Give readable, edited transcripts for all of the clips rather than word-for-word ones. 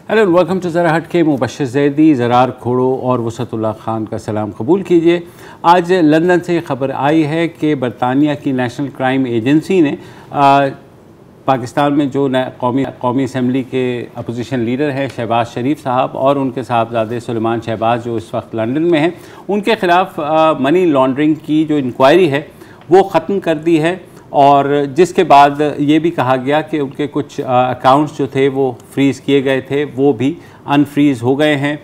Hello welcome to ज़रा हट के। मुबशर ज़ैदी, ज़रार खोड़ो और वसतुल्लाह ख़ान का सलाम कबूल कीजिए। आज लंदन से खबर आई है कि बरतानिया की नेशनल क्राइम एजेंसी ने पाकिस्तान में जो कौमी असम्बली के अपोजिशन लीडर हैं शहबाज शरीफ साहब और उनके साहबजादे सुलेमान शहबाज जो इस वक्त लंदन में हैं, उनके ख़िलाफ़ मनी लॉन्ड्रिंग की जो इंक्वायरी है वो ख़त्म कर दी है। और जिसके बाद ये भी कहा गया कि उनके कुछ अकाउंट्स जो थे वो फ्रीज़ किए गए थे वो भी अनफ्रीज़ हो गए हैं।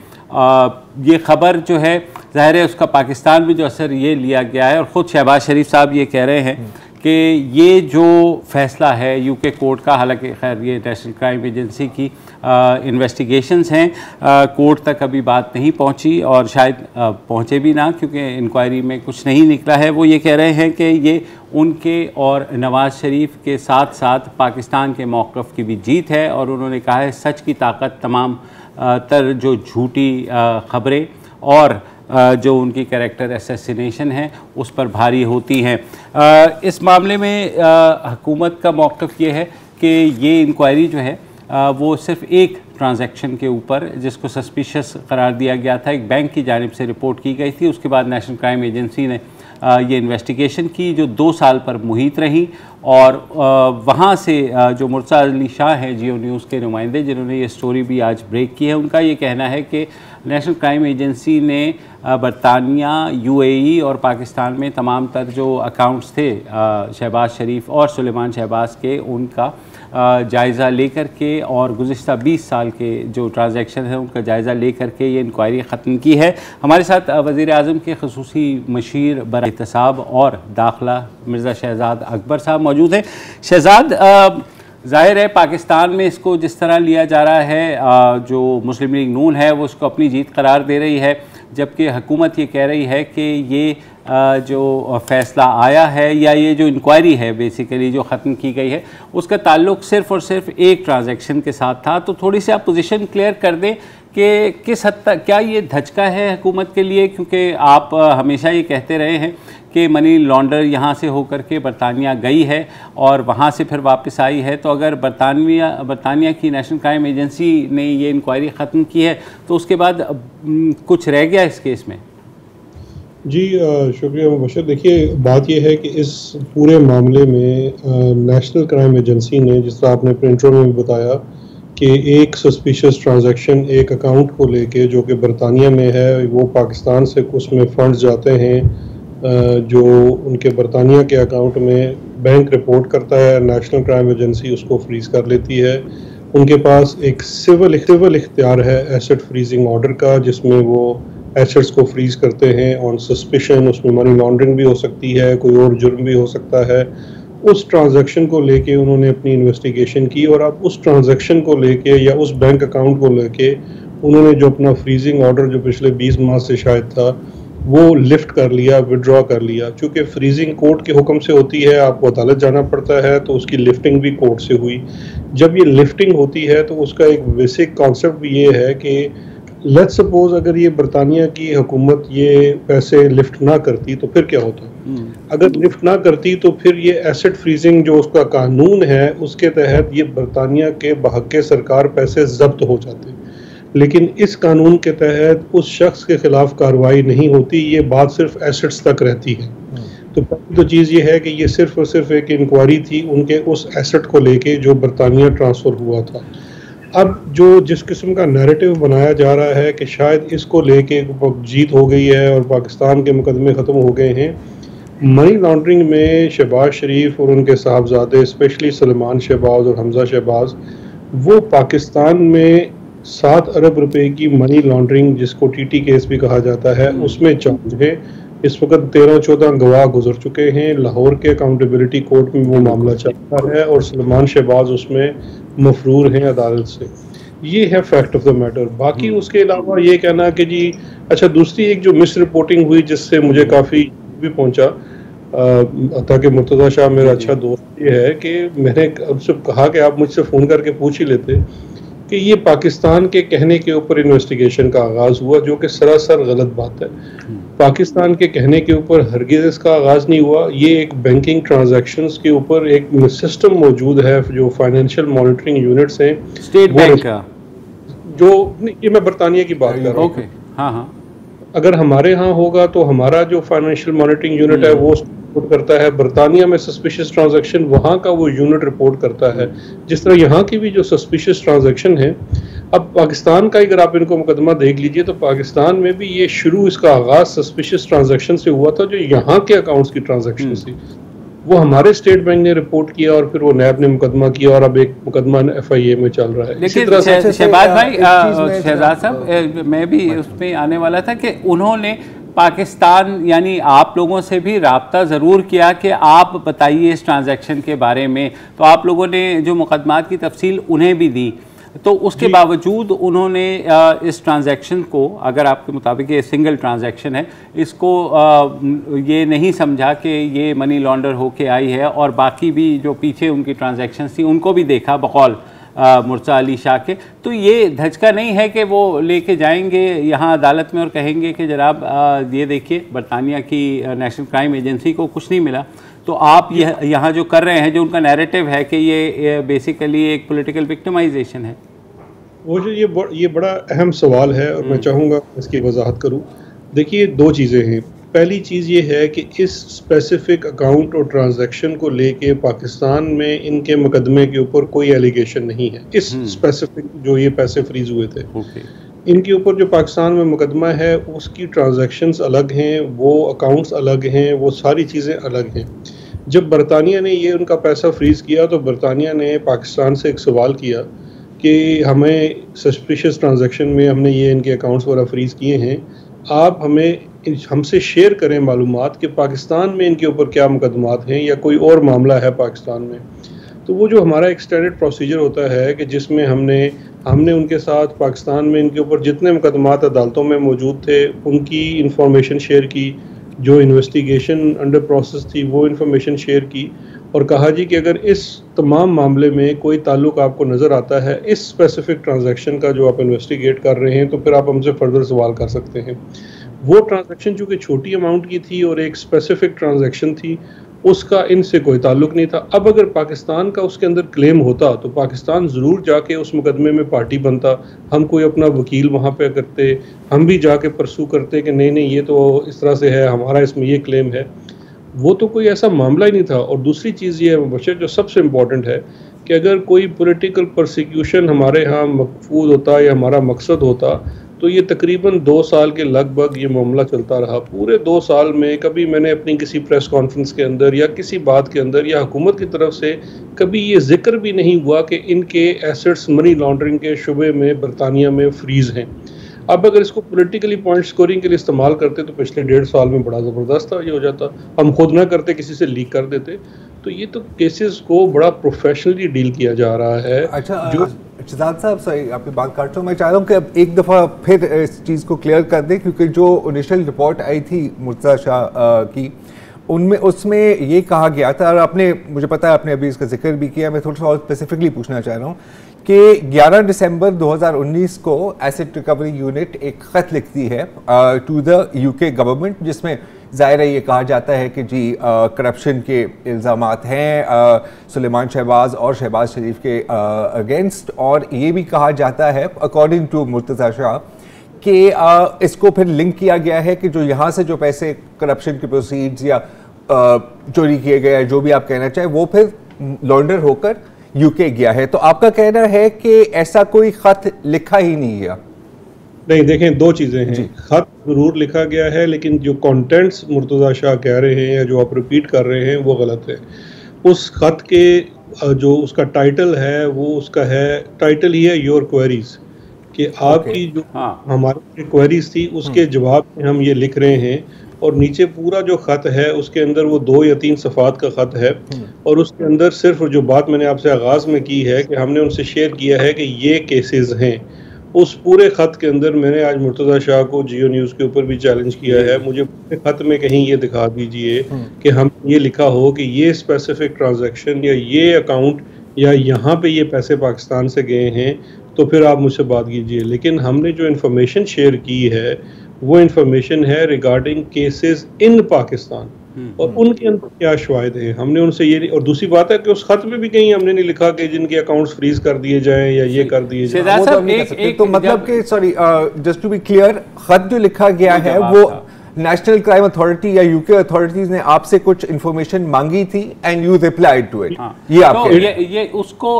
ये ख़बर जो है ज़ाहिर है उसका पाकिस्तान में जो असर ये लिया गया है और ख़ुद शहबाज शरीफ साहब ये कह रहे हैं कि ये जो फ़ैसला है यूके कोर्ट का, हालांकि खैर ये नेशनल क्राइम एजेंसी की इन्वेस्टिगेशंस हैं, कोर्ट तक अभी बात नहीं पहुंची और शायद पहुंचे भी ना, क्योंकि इंक्वायरी में कुछ नहीं निकला है। वो ये कह रहे हैं कि ये उनके और नवाज़ शरीफ के साथ साथ पाकिस्तान के मौक़िफ़ की भी जीत है और उन्होंने कहा है सच की ताकत तमाम तर जो झूठी ख़बरें और जो उनकी कैरेक्टर असैसिनेशन है उस पर भारी होती हैं। इस मामले में हुकूमत का मौक़िफ़ ये है कि ये इंक्वायरी जो है वो सिर्फ़ एक ट्रांजैक्शन के ऊपर, जिसको सस्पिशियस करार दिया गया था, एक बैंक की जानिब से रिपोर्ट की गई थी। उसके बाद नेशनल क्राइम एजेंसी ने ये इन्वेस्टिगेशन की जो 2 साल पर मुहित रही और वहाँ से जो मुर्तज़ा अली शाह हैं जियो न्यूज़ के नुमाइंदे जिन्होंने ये स्टोरी भी आज ब्रेक की है, उनका ये कहना है कि नेशनल क्राइम एजेंसी ने बरतानिया, यूएई और पाकिस्तान में तमाम तर जो अकाउंट्स थे शहबाज शरीफ और सुलेमान शहबाज के, उनका जायज़ा लेकर के और गुज़िश्ता 20 साल के जो ट्रांजैक्शन है उनका जायज़ा लेकर के ये इंक्वायरी ख़त्म की है। हमारे साथ वज़ीर आज़म के ख़ुसूसी मशीर बर एहतसाब और दाखिला मिर्ज़ा शहज़ाद अकबर साहब मौजूद हैं। शहज़ाद, ज़ाहिर है पाकिस्तान में इसको जिस तरह लिया जा रहा है, जो मुस्लिम लीग नून है वो उसको अपनी जीत करार दे रही है, जबकि हुकूमत ये कह रही है कि ये जो फ़ैसला आया है या ये जो इंक्वायरी है बेसिकली जो ख़त्म की गई है उसका ताल्लुक़ सिर्फ़ और सिर्फ एक ट्रांजैक्शन के साथ था। तो थोड़ी सी आप पोजीशन क्लियर कर दें कि किस हद तक क्या ये धचका है हुकूमत के लिए, क्योंकि आप हमेशा ये कहते रहे हैं कि मनी लॉन्डर यहाँ से होकर के बरतानिया गई है और वहाँ से फिर वापस आई है। तो अगर बरतानिया की नेशनल क्राइम एजेंसी ने ये इंक्वायरी ख़त्म की है तो उसके बाद कुछ रह गया इस केस में? जी शुक्रिया मुबशर। देखिए, बात यह है कि इस पूरे मामले में नेशनल क्राइम एजेंसी ने, जिस तरह आपने अपने इंट्रो में भी बताया, कि एक सस्पिशियस ट्रांजैक्शन एक अकाउंट को लेके जो कि बरतानिया में है, वो पाकिस्तान से उसमें फ़ंड्स जाते हैं जो उनके बरतानिया के अकाउंट में बैंक रिपोर्ट करता है, नेशनल क्राइम एजेंसी उसको फ्रीज़ कर लेती है। उनके पास एक सिविल इख्तियार है एसेट फ्रीजिंग ऑर्डर का, जिसमें वो एसेट्स को फ्रीज़ करते हैं ऑन सस्पिशन। उसमें मनी लॉन्ड्रिंग भी हो सकती है, कोई और जुर्म भी हो सकता है। उस ट्रांजैक्शन को लेके उन्होंने अपनी इन्वेस्टिगेशन की और अब उस ट्रांजैक्शन को लेके या उस बैंक अकाउंट को लेके उन्होंने जो अपना फ्रीजिंग ऑर्डर जो पिछले 20 माह से शायद था वो लिफ्ट कर लिया, विड्रॉ कर लिया। चूँकि फ्रीजिंग कोर्ट के हुक्म से होती है, आपको अदालत जाना पड़ता है, तो उसकी लिफ्टिंग भी कोर्ट से हुई। जब ये लिफ्टिंग होती है तो उसका एक बेसिक कॉन्सेप्ट भी ये है कि लेट्स सपोज अगर ये बरतानिया की हुकूमत ये पैसे लिफ्ट ना करती तो फिर क्या होता? अगर लिफ्ट ना करती तो फिर ये एसेट फ्रीजिंग जो उसका कानून है उसके तहत ये बरतानिया के बहक़ सरकार पैसे जब्त हो जाते। लेकिन इस कानून के तहत उस शख्स के खिलाफ कार्रवाई नहीं होती, ये बात सिर्फ एसेट्स तक रहती है। तो पहली तो चीज़ ये है कि ये सिर्फ और सिर्फ एक इंक्वायरी थी उनके उस एसेट को लेके जो बरतानिया ट्रांसफ़र हुआ था। अब जो जिस किस्म का नैरेटिव बनाया जा रहा है कि शायद इसको लेके जीत हो गई है और पाकिस्तान के मुकदमे ख़त्म हो गए हैं, मनी लॉन्ड्रिंग में शहबाज शरीफ और उनके साहबजादे, स्पेशली सुलेमान शहबाज और हमजा शहबाज, वो पाकिस्तान में 7 अरब रुपए की मनी लॉन्ड्रिंग, जिसको टीटी केस भी कहा जाता है, उसमें चार्ज है। इस वक्त 13-14 गवाह गुजर चुके हैं। लाहौर के अकाउंटेबिलिटी कोर्ट में वो मामला चल रहा है और सुलेमान शहबाज उसमें मफरूर हैं अदालत से। ये है फैक्ट ऑफ द मैटर। बाकी उसके अलावा ये कहना कि जी अच्छा, दूसरी एक जो मिस रिपोर्टिंग हुई जिससे मुझे काफ़ी भी पहुंचा, ताकि मुर्तज़ा शाह मेरा अच्छा दोस्त ये है कि मैंने उनसे कहा कि आप मुझसे फ़ोन करके पूछ ही लेते कि ये पाकिस्तान के कहने के ऊपर इन्वेस्टिगेशन का आगाज़ हुआ, जो कि सरासर गलत बात है। पाकिस्तान के कहने के ऊपर हरगिज़ इसका आगाज़ नहीं हुआ। ये एक बैंकिंग ट्रांजैक्शंस के ऊपर एक सिस्टम मौजूद है, जो फाइनेंशियल मॉनिटरिंग यूनिट्स हैं, स्टेट बैंक का जो ये मैं बरतानिया की बात कर रहा हूँ। ओके, हाँ हाँ। अगर हमारे यहाँ होगा तो हमारा जो फाइनेंशियल मॉनिटरिंग यूनिट है वो रिपोर्ट करता है, बरतानिया में सस्पिशियस ट्रांजैक्शन वहाँ का वो यूनिट रिपोर्ट करता है। जिस तरह यहाँ की भी जो सस्पिशियस ट्रांजैक्शन है, अब पाकिस्तान का अगर आप इनको मुकदमा देख लीजिए तो पाकिस्तान में भी ये शुरू इसका आगाज सस्पिशियस ट्रांजैक्शन से हुआ था, जो यहाँ के अकाउंट्स की ट्रांजैक्शन थी। वो हमारे स्टेट बैंक ने रिपोर्ट किया और फिर वो नैब ने मुकदमा किया और अब एक मुकदमा FIA में चल रहा है। लेकिन शहबाज भाई, शहजाद साहब, मैं भी उसमें आने वाला था कि उन्होंने पाकिस्तान यानी आप लोगों से भी राब्ता ज़रूर किया कि आप बताइए इस ट्रांजैक्शन के बारे में, तो आप लोगों ने जो मुकदमात की तफसील उन्हें भी दी, तो उसके बावजूद उन्होंने इस ट्रांजैक्शन को, अगर आपके मुताबिक ये सिंगल ट्रांजैक्शन है, इसको ये नहीं समझा कि ये मनी लॉन्डर होके आई है, और बाकी भी जो पीछे उनकी ट्रांजैक्शन थी उनको भी देखा बकौल मुर्तज़ा अली शाह के। तो ये धचका नहीं है कि वो लेके जाएंगे यहाँ अदालत में और कहेंगे कि जनाब ये देखिए बरतानिया की नेशनल क्राइम एजेंसी को कुछ नहीं मिला, तो आप यहाँ जो कर रहे हैं, जो उनका नैरेटिव है कि ये बेसिकली एक पॉलिटिकल विक्टिमाइजेशन है। वो जो ये बड़ा अहम सवाल है और मैं चाहूँगा इसकी वजाहत करूँ। देखिए, दो चीज़ें हैं। पहली चीज़ ये है कि इस स्पेसिफिक अकाउंट और ट्रांजैक्शन को लेके पाकिस्तान में इनके मुकदमे के ऊपर कोई एलिगेशन नहीं है। इस स्पेसिफिक जो ये पैसे फ्रीज हुए थे, इनके ऊपर जो पाकिस्तान में मुकदमा है उसकी ट्रांजैक्शंस अलग हैं, वो अकाउंट्स अलग हैं, वो सारी चीज़ें अलग हैं। जब बरतानिया ने ये उनका पैसा फ्रीज किया तो बरतानिया ने पाकिस्तान से एक सवाल किया कि हमें सस्पिशियस ट्रांजैक्शन में हमने ये इनके अकाउंट्स वगैरह फ्रीज किए हैं, आप हमसे शेयर करें मालूमात कि पाकिस्तान में इनके ऊपर क्या मुकदमात हैं या कोई और मामला है पाकिस्तान में। तो वो जो हमारा एक स्टैंडर्ड प्रोसीजर होता है कि जिसमें हमने उनके साथ पाकिस्तान में इनके ऊपर जितने मुकदमात अदालतों में मौजूद थे उनकी इंफॉर्मेशन शेयर की, जो इन्वेस्टिगेशन अंडर प्रोसेस थी वो इंफॉर्मेशन शेयर की, और कहा जी कि अगर इस तमाम मामले में कोई ताल्लुक आपको नज़र आता है इस स्पेसिफिक ट्रांजैक्शन का जो आप इन्वेस्टिगेट कर रहे हैं, तो फिर आप हमसे फर्दर सवाल कर सकते हैं। वो ट्रांजैक्शन चूँकि छोटी अमाउंट की थी और एक स्पेसिफिक ट्रांजैक्शन थी, उसका इनसे कोई ताल्लुक नहीं था। अब अगर पाकिस्तान का उसके अंदर क्लेम होता तो पाकिस्तान ज़रूर जाके उस मुकदमे में पार्टी बनता, हम कोई अपना वकील वहाँ पे करते, हम भी जाके परसू करते कि नहीं ये तो इस तरह से है, हमारा इसमें ये क्लेम है। वो तो कोई ऐसा मामला ही नहीं था। और दूसरी चीज़ ये है मुबशर, जो सबसे इम्पॉर्टेंट है कि अगर कोई पॉलिटिकल परसिक्यूशन हमारे यहाँ मकफूज होता या हमारा मकसद होता तो ये तकरीबन 2 साल के लगभग ये मामला चलता रहा। पूरे 2 साल में कभी मैंने अपनी किसी प्रेस कॉन्फ्रेंस के अंदर या किसी बात के अंदर या हुकूमत की तरफ से कभी ये जिक्र भी नहीं हुआ कि इनके एसेट्स मनी लॉन्ड्रिंग के शुबे में बरतानिया में फ्रीज हैं। अब अगर इसको पॉलिटिकली पॉइंट स्कोरिंग के लिए इस्तेमाल करते तो पिछले 1.5 साल में बड़ा ज़बरदस्त ये हो जाता, हम खुद ना करते किसी से लीक कर देते। तो ये तो केसेस को बड़ा प्रोफेशनली डील किया जा रहा है। अच्छा, जो शहजाद साहब, सही आपकी बात काटता हूँ, मैं चाह रहा हूँ कि अब एक दफ़ा फिर इस चीज़ को क्लियर कर दें, क्योंकि जो इनिशियल रिपोर्ट आई थी मुर्तज़ा शाह की, उसमें ये कहा गया था, और आपने, मुझे पता है आपने अभी इसका जिक्र भी किया, मैं थोड़ा सा और स्पेसिफिकली पूछना चाह रहा हूँ कि 11 दिसंबर 2019 को एसेट रिकवरी यूनिट एक ख़त लिखती है टू द UK गवर्नमेंट, जिसमें ज़ाहिर है ये कहा जाता है कि जी करप्शन के इल्ज़ामात हैं सुलेमान शहबाज और शहबाज शरीफ के अगेंस्ट, और ये भी कहा जाता है अकॉर्डिंग टू मुर्तज़ा शाह कि इसको फिर लिंक किया गया है कि जो यहाँ से जो पैसे करप्शन के प्रोसीड्स या चोरी किए गए, जो भी आप कहना चाहें, वो फिर लॉन्डर होकर UK गया है। तो आपका कहना है कि ऐसा कोई ख़त लिखा ही नहीं गया? नहीं, देखें, दो चीज़ें हैं। ख़त ज़रूर लिखा गया है, लेकिन जो कंटेंट्स मुर्तज़ा शाह कह रहे हैं या जो आप रिपीट कर रहे हैं वो गलत है। उस ख़त के जो उसका टाइटल है वो उसका है, टाइटल ही है योर क्वेरीज, कि आपकी जो हमारी क्वेरीज थी उसके जवाब में हम ये लिख रहे हैं। और नीचे पूरा जो ख़त है उसके अंदर वो 2 या 3 सफ़ात का ख़त है, और उसके अंदर सिर्फ जो बात मैंने आपसे आगाज़ में की है कि हमने उनसे शेयर किया है कि ये केसेस हैं, उस पूरे ख़त के अंदर मैंने आज मुर्तज़ा शाह को जियो न्यूज़ के ऊपर भी चैलेंज किया है, मुझे पूरे ख़त में कहीं ये दिखा दीजिए कि हम ये लिखा हो कि ये स्पेसिफिक ट्रांजैक्शन या ये अकाउंट या यहाँ पे ये पैसे पाकिस्तान से गए हैं, तो फिर आप मुझसे बात कीजिए। लेकिन हमने जो इन्फॉर्मेशन शेयर की है वो इन्फॉर्मेशन है रिगार्डिंग केसेस इन पाकिस्तान, और उनके अंदर क्या शवाहिद हैं। हमने उनसे ये, और दूसरी बात है कि उस खत में भी कहीं हमने नहीं लिखा कि जिनके अकाउंट्स फ्रीज कर दिए जाएं या ये कर दिए जाएं। वो तो हम नहीं कर सकते। तो मतलब कि sorry, just to be clear, खत जो लिखा गया है वो नेशनल क्राइम अथॉरिटी या यूके अथॉरिटीज ने आपसे कुछ इंफॉर्मेशन मांगी थी and you replied to it. ये आप तो ये उसको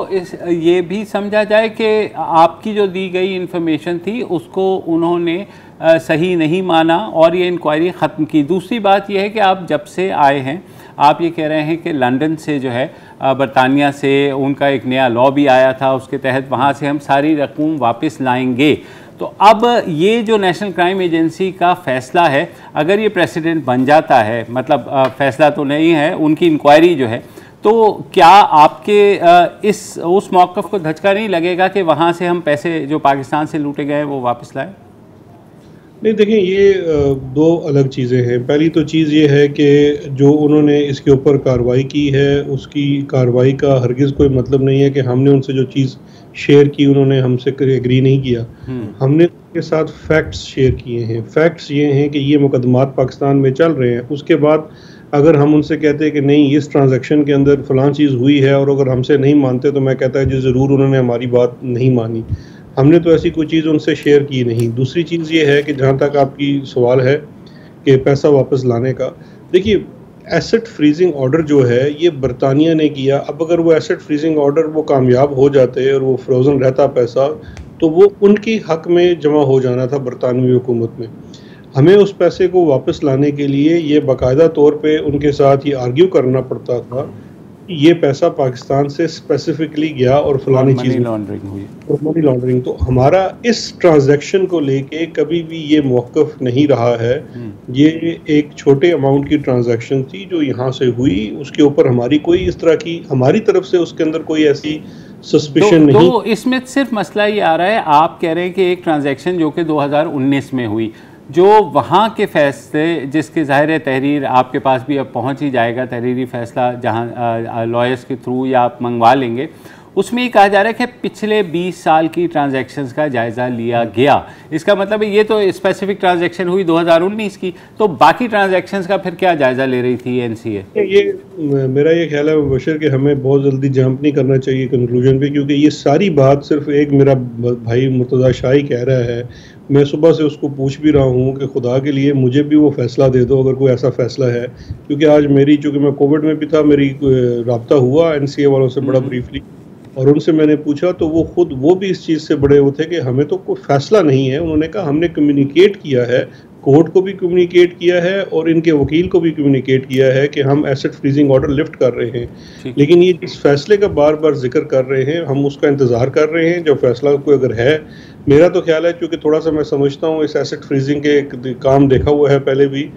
ये भी समझा जाए कि आपकी जो दी गई इंफॉर्मेशन थी उसको उन्होंने सही नहीं माना और ये इंक्वायरी ख़त्म की। दूसरी बात यह है कि आप जब से आए हैं आप ये कह रहे हैं कि लंदन से जो है बरतानिया से उनका एक नया लॉ भी आया था, उसके तहत वहाँ से हम सारी रकूम वापस लाएंगे। तो अब ये जो नेशनल क्राइम एजेंसी का फ़ैसला है, अगर ये प्रेसिडेंट बन जाता है, मतलब फ़ैसला तो नहीं है, उनकी इंक्वायरी जो है, तो क्या आपके उस मौक़िफ़ को धचका नहीं लगेगा कि वहाँ से हम पैसे जो पाकिस्तान से लूटे गए वो वापस लाएं? नहीं, देखिए ये दो अलग चीज़ें हैं। पहली तो चीज़ ये है कि जो उन्होंने इसके ऊपर कार्रवाई की है उसकी कार्रवाई का हरगिज़ कोई मतलब नहीं है कि हमने उनसे जो चीज़ शेयर की उन्होंने हमसे एग्री नहीं किया। हमने उनके साथ फैक्ट्स शेयर किए हैं। फैक्ट्स ये हैं कि ये मुकदमात पाकिस्तान में चल रहे हैं। उसके बाद अगर हम उनसे कहते हैं कि नहीं इस ट्रांजैक्शन के अंदर फ़लाँ चीज़ हुई है, और अगर हमसे नहीं मानते तो मैं कहता है जी ज़रूर उन्होंने हमारी बात नहीं मानी। हमने तो ऐसी कोई चीज़ उनसे शेयर की नहीं। दूसरी चीज़ ये है कि जहाँ तक आपकी सवाल है कि पैसा वापस लाने का, देखिए एसेट फ्रीजिंग ऑर्डर जो है ये बरतानिया ने किया। अब अगर वो एसेट फ्रीजिंग ऑर्डर वो कामयाब हो जाते और वो फ्रोज़न रहता पैसा, तो वो उनकी हक में जमा हो जाना था बरतानवी हुकूमत में। हमें उस पैसे को वापस लाने के लिए ये बाकायदा तौर पे उनके साथ ये आर्ग्यू करना पड़ता था कि ये पैसा पाकिस्तान से स्पेसिफिकली गया और फलानी चीज़ लॉन्ड्रिंग हुई और मनी लॉन्ड्रिंग। तो हमारा इस ट्रांजैक्शन को लेके कभी भी ये मौक़िफ़ नहीं रहा है। ये एक छोटे अमाउंट की ट्रांजैक्शन थी जो यहाँ से हुई, उसके ऊपर हमारी कोई इस तरह की हमारी तरफ से उसके अंदर कोई ऐसी सस्पिशन नहीं। तो इसमें सिर्फ मसला ये आ रहा है, आप कह रहे हैं कि एक ट्रांजैक्शन जो कि 2019 में हुई, जो वहाँ के फ़ैसले जिसके ज़ाहिर तहरीर आपके पास भी अब पहुँच ही जाएगा, तहरीरी फ़ैसला जहाँ लॉयर्स के थ्रू या आप मंगवा लेंगे, उसमें ये कहा जा रहा है कि पिछले 20 साल की ट्रांजैक्शंस का जायज़ा लिया गया। इसका मतलब है ये तो स्पेसिफिक ट्रांजैक्शन हुई 2019 की, तो बाकी ट्रांजैक्शंस का फिर क्या जायज़ा ले रही थी एनसीए? ये मेरा ये ख्याल है मुबशर कि हमें बहुत जल्दी जंप नहीं करना चाहिए कंक्लूजन पे, क्योंकि ये सारी बात सिर्फ एक मेरा भाई मुर्तज़ा शाही कह रहा है। मैं सुबह से उसको पूछ भी रहा हूँ कि खुदा के लिए मुझे भी वो फ़ैसला दे दो अगर कोई ऐसा फ़ैसला है, क्योंकि आज मेरी, चूँकि मैं कोविड में भी था, मेरी रब्ता हुआ एनसीए वालों से बड़ा ब्रीफली, और उनसे मैंने पूछा तो वो भी इस चीज़ से बड़े वो थे कि हमें तो कोई फ़ैसला नहीं है। उन्होंने कहा हमने कम्युनिकेट किया है, कोर्ट को भी कम्युनिकेट किया है और इनके वकील को भी कम्युनिकेट किया है कि हम एसेट फ्रीजिंग ऑर्डर लिफ्ट कर रहे हैं। लेकिन ये इस फैसले का बार बार जिक्र कर रहे हैं, हम उसका इंतज़ार कर रहे हैं। जो फैसला कोई अगर है, मेरा तो ख्याल है, क्योंकि थोड़ा सा मैं समझता हूँ इस एसेट फ्रीजिंग के काम देखा हुआ है पहले भी,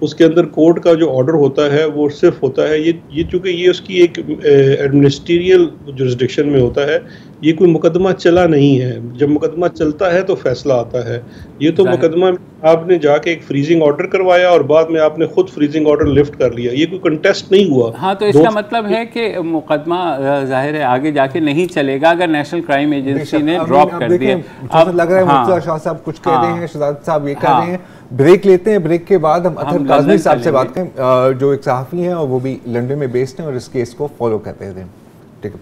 उसके अंदर कोर्ट का जो ऑर्डर होता है वो सिर्फ होता है ये चूँकि ये उसकी एक एडमिनिस्ट्रियल जुरिस्डिक्शन में होता है, ये कोई मुकदमा चला नहीं है। जब मुकदमा चलता है तो फैसला आता है। ये तो मुकदमा आपने जाके एक फ्रीजिंग ऑर्डर करवाया और बाद में आपने खुद फ्रीजिंग ऑर्डर लिफ्ट कर लिया, ये कोई कंटेस्ट नहीं हुआ। हाँ, तो इसका मतलब है कि मुकदमा जाहिर है आगे जाके नहीं चलेगा अगर नेशनल क्राइम एजेंसी ने ड्रॉप कर दिया। अब लग रहा है मुर्तज़ा शाह साहब कुछ कह रहे हैं, शहजाद साहब ये कह रहे हैं। ब्रेक लेते हैं, ब्रेक के बाद हम अतर काज़मी साहब से बात करें, जो एक सहाफ़ी हैं और वो भी लंदन में बेस्ड हैं और इस केस को फॉलो करते हैं। ठीक है।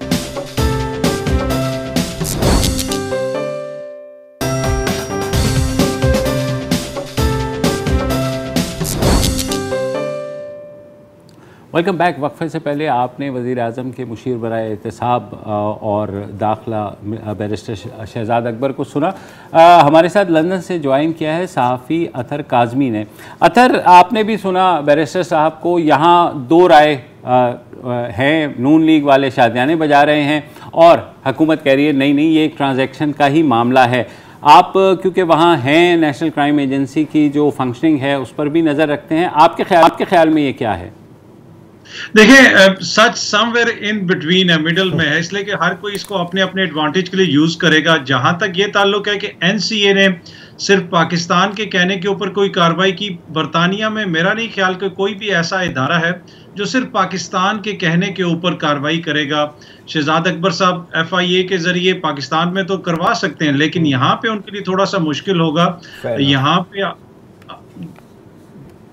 Welcome back. वक्फे से पहले आपने वज़ीर आज़म के मुशीर बराए एहतसाब और दाखिला बैरिस्टर शहजाद अकबर को सुना। हमारे साथ लंदन से ज्वाइन किया है सहाफ़ी अतर काज़मी ने। अतर, आपने भी सुना बैरिस्टर साहब को, यहाँ दो राय हैं। नून लीग वाले शादियाने बजा रहे हैं और हुकूमत कह रही है नहीं ये एक ट्रांजैक्शन का ही मामला है। आप क्योंकि वहाँ हैं, नेशनल क्राइम एजेंसी की जो फंक्शनिंग है उस पर भी नज़र रखते हैं, आपके ख्याल में ये क्या है? देखिए, सच समवेयर इन बिटवीन है, मिडल में है, इसलिए कि हर कोई इसको अपने अपने एडवांटेज के लिए यूज करेगा। जहां तक ये ताल्लुक है कि एनसीए ने सिर्फ पाकिस्तान के कहने के ऊपर कोई कार्रवाई की, बरतानिया में मेरा नहीं ख्याल कि कोई भी ऐसा इदारा है जो सिर्फ पाकिस्तान के कहने के ऊपर कार्रवाई करेगा। शहजाद अकबर साहब FIA के जरिए पाकिस्तान में तो करवा सकते हैं, लेकिन यहाँ पे उनके लिए थोड़ा सा मुश्किल होगा। यहाँ पे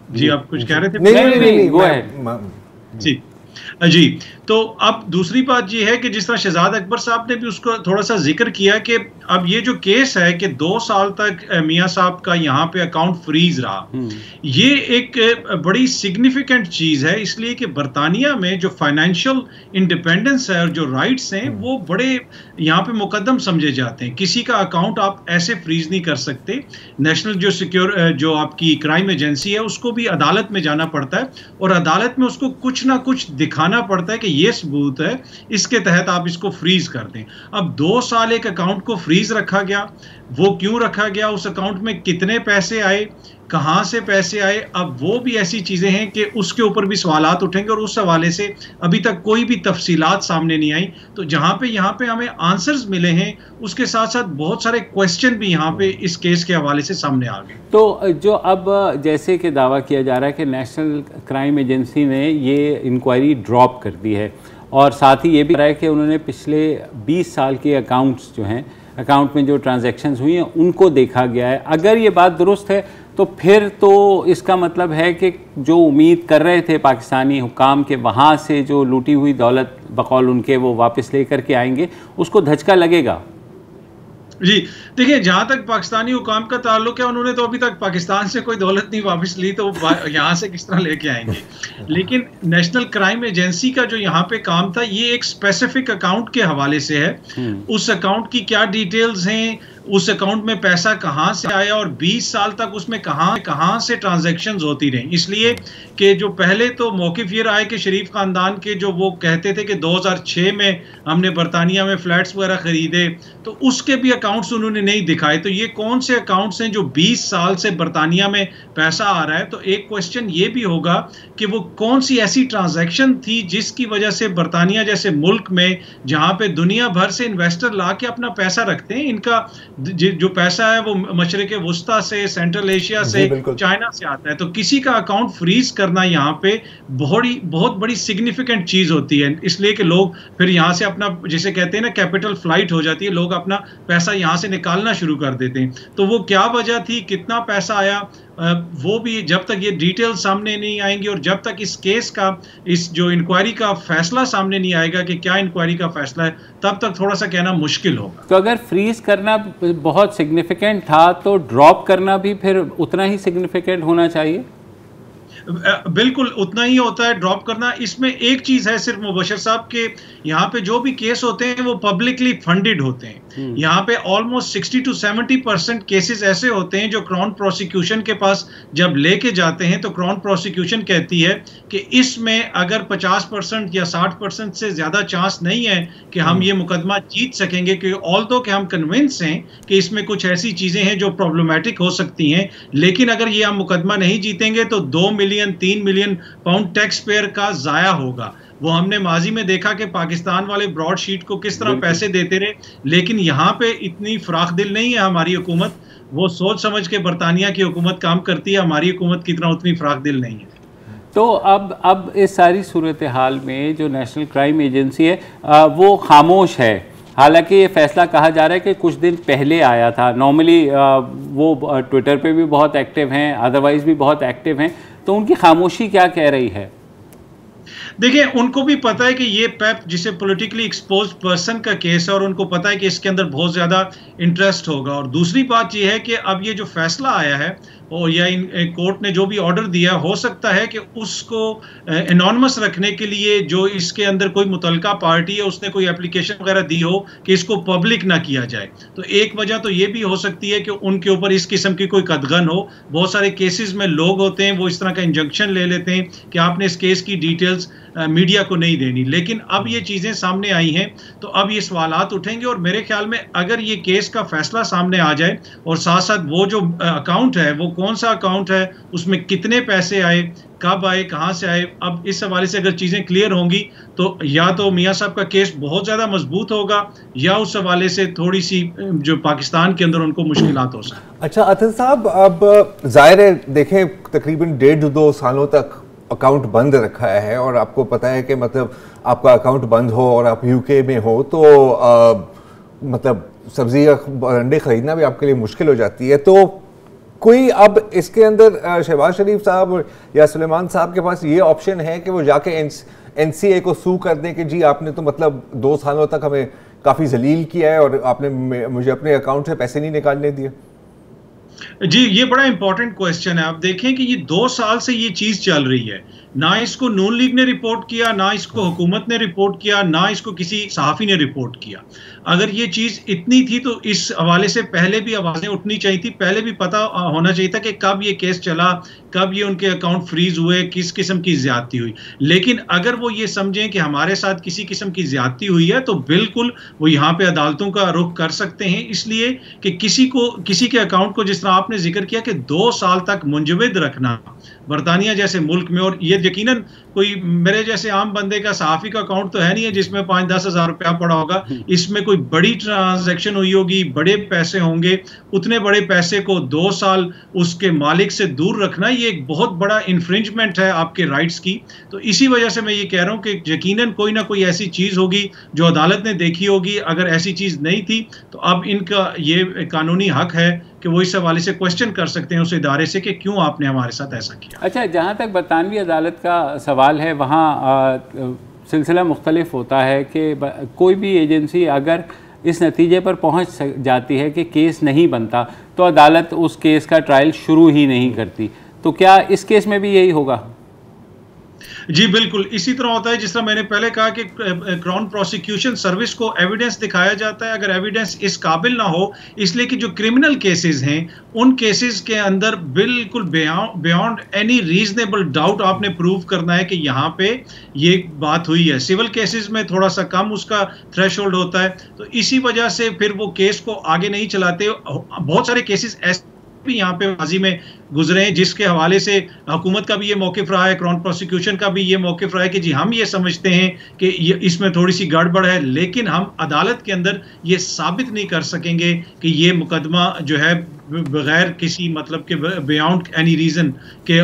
जी आप कुछ कह रहे थे? नहीं, वो है जी जी। तो अब दूसरी बात ये है कि जिस तरह शहजाद अकबर साहब ने भी उसको थोड़ा सा जिक्र किया कि अब ये जो केस है कि 2 साल तक मियां साहब का यहाँ पे अकाउंट फ्रीज रहा, ये एक बड़ी सिग्निफिकेंट चीज है, इसलिए कि बरतानिया में जो फाइनेंशियल इंडिपेंडेंस है और जो राइट्स हैं वो बड़े यहाँ पे मुकद्दम समझे जाते हैं। किसी का अकाउंट आप ऐसे फ्रीज नहीं कर सकते। नेशनल जो आपकी क्राइम एजेंसी है उसको भी अदालत में जाना पड़ता है और अदालत में उसको कुछ ना कुछ दिखाना पड़ता है कि ये सबूत है, इसके तहत आप इसको फ्रीज कर दें। अब 2 साल एक अकाउंट को फ्रीज रखा गया, वो क्यों रखा गया, उस अकाउंट में कितने पैसे आए, कहां से पैसे आए, अब वो भी ऐसी चीजें हैं कि उसके ऊपर भी सवालात उठेंगे और उस हवाले से अभी तक कोई भी तफसीलात सामने नहीं आई। तो यहाँ पे हमें आंसर्स मिले हैं, उसके साथ साथ बहुत सारे क्वेश्चन भी यहाँ पे इस केस के हवाले से सामने आ गए। तो जो अब जैसे कि दावा किया जा रहा है कि नेशनल क्राइम एजेंसी ने ये इंक्वायरी ड्रॉप कर दी है और साथ ही ये भी रहा है कि उन्होंने पिछले 20 साल के अकाउंट्स जो हैं, अकाउंट में जो ट्रांजैक्शंस हुई हैं उनको देखा गया है। अगर ये बात दुरुस्त है तो फिर तो इसका मतलब है कि जो उम्मीद कर रहे थे पाकिस्तानी हुकाम के वहाँ से जो लूटी हुई दौलत बकौल उनके वो वापस लेकर के आएंगे, उसको धचका लगेगा। जी देखिए, जहां तक पाकिस्तानी हुकाम का ताल्लुक है, उन्होंने तो अभी तक पाकिस्तान से कोई दौलत नहीं वापस ली, तो यहाँ से किस तरह लेके आएंगे। लेकिन नेशनल क्राइम एजेंसी का जो यहाँ पे काम था, ये एक स्पेसिफिक अकाउंट के हवाले से है। उस अकाउंट की क्या डिटेल्स हैं, उस अकाउंट में पैसा कहां से आया और 20 साल तक उसमें कहां से ट्रांजैक्शंस होती रही। इसलिए कि जो पहले तो मौकिफ ये रहा है कि शरीफ खानदान के जो वो कहते थे कि 2006 में हमने बरतानिया में फ्लैट्स वगैरह खरीदे, तो उसके भी अकाउंट्स उन्होंने नहीं दिखाए। तो ये कौन से अकाउंट्स हैं जो 20 साल से बरतानिया में पैसा आ रहा है। तो एक क्वेश्चन ये भी होगा कि वो कौन सी ऐसी ट्रांजैक्शन थी जिसकी वजह से बरतानिया जैसे मुल्क में, जहां पे दुनिया भर से इन्वेस्टर ला के अपना पैसा रखते हैं, इनका जो पैसा है वो मशरिक वुस्ता से, सेंट्रल एशिया से, चाइना से आता है। तो किसी का अकाउंट फ्रीज करना यहाँ पे बहुत बड़ी सिग्निफिकेंट चीज होती है, इसलिए कि लोग फिर यहाँ से अपना, जिसे कहते हैं ना, कैपिटल फ्लाइट हो जाती है, लोग अपना पैसा यहाँ से निकालना शुरू कर देते हैं। तो वो क्या वजह थी, कितना पैसा आया, वो भी जब तक ये डिटेल सामने नहीं आएंगी और जब तक इस केस का, इस जो इंक्वायरी का फैसला सामने नहीं आएगा कि क्या इंक्वायरी का फैसला है, तब तक थोड़ा सा कहना मुश्किल होगा। तो अगर फ्रीज करना बहुत सिग्निफिकेंट था तो ड्रॉप करना भी फिर उतना ही सिग्निफिकेंट होना चाहिए। बिल्कुल उतना ही होता है ड्रॉप करना। इसमें एक चीज है सिर्फ मुबशर साहब के, यहाँ पे जो भी केस होते हैं वो पब्लिकली फंडेड होते हैं। यहाँ पे ऑलमोस्ट 60 to 70% केसेस ऐसे होते हैं जो क्राउन प्रोसिक्यूशन के पास जब लेके जाते हैं तो क्राउन प्रोसिक्यूशन कहती है कि इसमें अगर 50% या 60% से ज्यादा चांस नहीं है कि हम ये मुकदमा जीत सकेंगे, कि ऑल्दो कि हम कन्विंस हैं कि इसमें कुछ ऐसी चीजें हैं जो प्रॉब्लमैटिक हो सकती हैं, लेकिन अगर ये हम मुकदमा नहीं जीतेंगे तो 2 million 3 million pound tax payer का जाया होगा। वो हमने माजी में देखा कि पाकिस्तान वाले ब्रॉड शीट को किस तरह पैसे देते रहे, लेकिन यहाँ पे इतनी फराख दिल नहीं है हमारी हुकूमत। वो सोच समझ के बरतानिया की हुकूमत काम करती है, हमारी हुकूमत की तरह उतनी फराख दिल नहीं है। तो अब इस सारी सूरत हाल में जो नेशनल क्राइम एजेंसी है वो खामोश है। हालांकि ये फैसला कहा जा रहा है कि कुछ दिन पहले आया था। नॉर्मली वो ट्विटर पे भी बहुत एक्टिव हैं, अदरवाइज भी बहुत एक्टिव हैं, तो उनकी खामोशी क्या कह रही है? देखिए, उनको भी पता है कि ये पैप जिसे पॉलिटिकली एक्सपोज्ड पर्सन का केस है और उनको पता है कि इसके अंदर बहुत ज़्यादा इंटरेस्ट होगा। और दूसरी बात ये है कि अब ये जो फैसला आया है और या इन कोर्ट ने जो भी ऑर्डर दिया, हो सकता है कि उसको एनॉनिमस रखने के लिए जो इसके अंदर कोई मुतलका पार्टी है उसने कोई एप्लीकेशन वगैरह दी हो कि इसको पब्लिक ना किया जाए। तो एक वजह तो ये भी हो सकती है कि उनके ऊपर इस किस्म की कोई कदगन हो। बहुत सारे केसेस में लोग होते हैं वो इस तरह का इंजंक्शन ले लेते हैं कि आपने इस केस की डिटेल्स मीडिया को नहीं देनी, लेकिन अब ये चीज़ें सामने आई हैं तो अब ये सवालात उठेंगे। और मेरे ख्याल में अगर ये केस का फैसला सामने आ जाए और साथ साथ वो जो अकाउंट है वो कौन सा अकाउंट है, उसमें कितने पैसे आए, कब आए, कहां से आए, अब इस हवाले से अगर चीजें क्लियर होंगी तो या तो मियां साहब का केस बहुत ज्यादा मजबूत होगा या उस हवाले से थोड़ी सी जो पाकिस्तान के अंदर उनको मुश्किलात हो सकती। अच्छा अतल साहब, अब जाहिर है देखें तकरीबन 1.5-2 सालों तक अकाउंट बंद रखा है और आपको पता है कि मतलब आपका अकाउंट बंद हो और आप यूके में हो तो मतलब सब्जी या अंडे खरीदना भी आपके लिए मुश्किल हो जाती है। तो कोई अब इसके अंदर शहबाज शरीफ साहब या सुलेमान साहब के पास ये ऑप्शन है कि वो जाके एनसीए को सू कर दें कि जी आपने तो मतलब 2 सालों तक हमें काफ़ी जलील किया है और आपने मुझे अपने अकाउंट से पैसे नहीं निकालने दिए? जी, ये बड़ा इंपॉर्टेंट क्वेश्चन है। आप देखें कि ये 2 साल से ये चीज चल रही है, ना इसको नून लीग ने रिपोर्ट किया, ना इसको हुकूमत ने रिपोर्ट किया, ना इसको किसी सहाफ़ी ने रिपोर्ट किया। अगर ये चीज इतनी थी तो इस हवाले से पहले भी आवाजें उठनी चाहिए थी, पहले भी पता होना चाहिए था कि कब ये केस चला, कब ये उनके अकाउंट फ्रीज हुए, किस किस्म की ज्यादती हुई। लेकिन अगर वो ये समझें कि हमारे साथ किसी किस्म की ज्यादती हुई है तो बिल्कुल वो यहाँ पे अदालतों का रुख कर सकते हैं, इसलिए कि किसी के अकाउंट को, जिस तरह आपने जिक्र किया कि 2 साल तक मुंजमद रखना बरतानिया जैसे मुल्क में, और ये यकीनन कोई मेरे जैसे आम बंदे का सहाफ़ी का अकाउंट तो है नहीं है जिसमें 5-10 हज़ार रुपया पड़ा होगा। इसमें कोई बड़ी ट्रांजैक्शन हुई होगी, बड़े पैसे होंगे। उतने बड़े पैसे को 2 साल उसके मालिक से दूर रखना, ये एक बहुत बड़ा इन्फ्रिंजमेंट है आपके राइट्स की। तो इसी वजह से मैं ये कह रहा हूँ कि यकीनन कोई ना कोई ऐसी चीज़ होगी जो अदालत ने देखी होगी। अगर ऐसी चीज़ नहीं थी तो अब इनका ये कानूनी हक है कि वो इस हवाले से क्वेश्चन कर सकते हैं उस इदारे से कि क्यों आपने हमारे साथ ऐसा किया। अच्छा, जहाँ तक बरतानवी अदालत का सवाल है, वहाँ सिलसिला मुख्तलिफ होता है कि कोई भी एजेंसी अगर इस नतीजे पर पहुँच जाती है कि केस नहीं बनता तो अदालत उस केस का ट्रायल शुरू ही नहीं करती। तो क्या इस केस में भी यही होगा? जी बिल्कुल, इसी तरह होता है जिस तरह मैंने पहले कहा कि क्राउन प्रोसिक्यूशन सर्विस को एविडेंस दिखाया जाता है। अगर एविडेंस इस काबिल ना हो, इसलिए कि जो क्रिमिनल केसेस हैं उन केसेस के अंदर बिल्कुल बियॉन्ड एनी रीजनेबल डाउट आपने प्रूव करना है कि यहाँ पे ये बात हुई है। सिविल केसेस में थोड़ा सा कम उसका थ्रेशोल्ड होता है, तो इसी वजह से फिर वो केस को आगे नहीं चलाते। बहुत सारे केसेस ऐसे भी यहाँ पे माजी में गुजरे हैं जिसके हवाले से हुकूमत का भी ये मौकिफ रहा है, क्राउन प्रोसिक्यूशन का भी ये मौकिफ रहा है कि जी हम ये समझते हैं कि ये इसमें थोड़ी सी गड़बड़ है, लेकिन हम अदालत के अंदर ये साबित नहीं कर सकेंगे कि ये मुकदमा जो है बगैर किसी मतलब के बियॉन्ड एनी रीजन के